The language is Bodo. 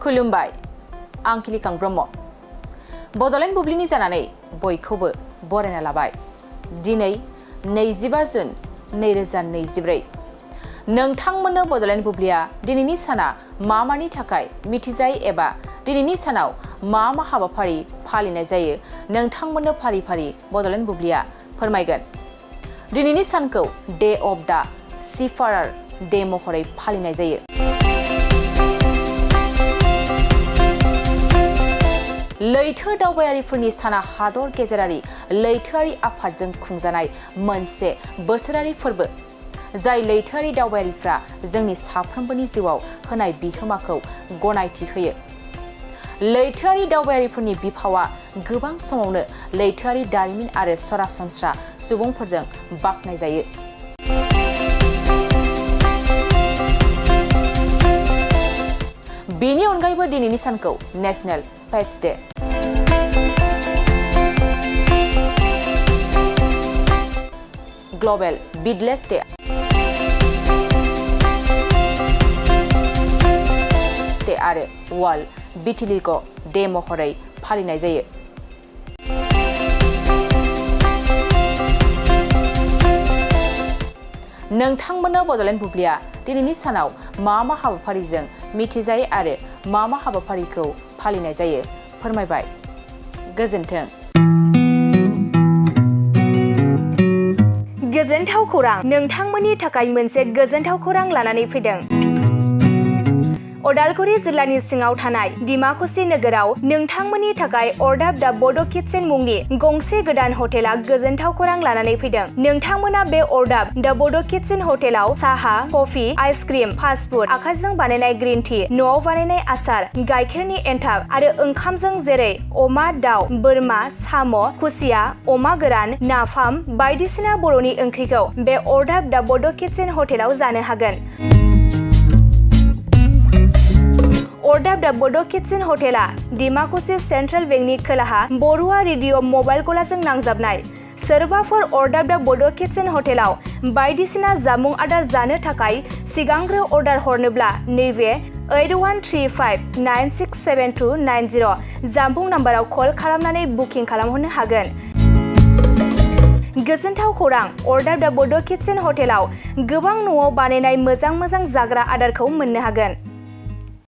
खुलुमबाय आं किलिकां ब्रह्म बड'लेण्ड बुब्लिनि जानानै बयखौबो बरायना लाबाय दिनै 25 जुन 2024 नोंथांमोननो बड'लेण्ड बुब्लिया दिनैनि साना मानि थाखाय मिथिजायो एबा दिनैनि सानाव मा हाबाफारि फालिनाय जायो नोंथांमोननो फारि फारि बड'लेण्ड बुब्लिया फोरमायगोन दिनैनि सानखौ डे अफ दा सिफारार डे महरै फालिनाय जायो लैथो दावबायारिफोरनि साना हादर गेजेरारि लैथोआरि आफादजों खुंजानाय मोनसे बोसोरारि फोरबो जाय लैथोआरि दावबायारिफ्रा जोंनि साफ्रोमबोनि जिउआव होनाय बिहोमाखौ गनायथि होयो लैथोआरि दावबायारिफोरनि बिफावआ गोबां समावनो लैथोआरि दारिमिन आरो सरासनस्रा सुबुंफोरजों बाख्नायजायो बेनि अनगायैबो दिनैनि सानखौ National Pets Day Global Beatles Day आरो वर्ल्ड विटिलिग' डे महरै फालिनाय जायो नोंथांमोननो बड'लेण्ड बुब्लिया दिनैनि सानाव मा हाबाफारिजों मिथिजायो आरो मा हाबाफारिखौ फालिनाय जायो फोरमायबाय गोजोन्थों गोजोनथाव खौरां नोंथांमोननि थाखाय मोनसे गोजोनथाव खौरां लानानै फैदों उदालगुरि जिल्लानि सिङाव थानाय डिमाकुसि नोगोराव नोंथांमोननि थाखाय अरदाब दा बड' किटचेन मुंनि गंसे गोदान हटेला गोजोनथाव खौरां लानानै फैदों नोंथांमोना बे अरदाब दा बड' किटचेन हटेलाव साहा कफि आइसक्रिम फास्ट फुड आखाइजों बानायनाय ग्रीन टि न'आव बानायनाय आसार गाइखेरनि एन्थाब आरो ओंखामजों जेरै अमा दाउ बोरमा साम' खुसिया अमा गोरान नाफाम बायदिसिना बर'नि ओंख्रिखौ बे अरदाब दा बड' किटचेन हटेलाव जानो हागोन अरदाब दा बड' किटचेन हटेला डिमाकुसि सेन्ट्रेल बेंकनि खोलाहा बरुवा रेडिअ मबाइल गलाजों नांजाबनाय सोरबाफोर अरदाब दा बड' किटचेन हटेलाव बायदिसिना जामुं आदार जानो थाखाय सिगांग्रो अर्डार हरनोब्ला नैबे 8135967290 जामबुं नाम्बाराव कल खालामनानै बुकिं खालामहरनो हागोन गोजोनथाव खौरां अरदाब दा बड' किटचेन हटेलाव गोबां न'आव बानायनाय मोजां जाग्रा आदारखौ मोननो हागोन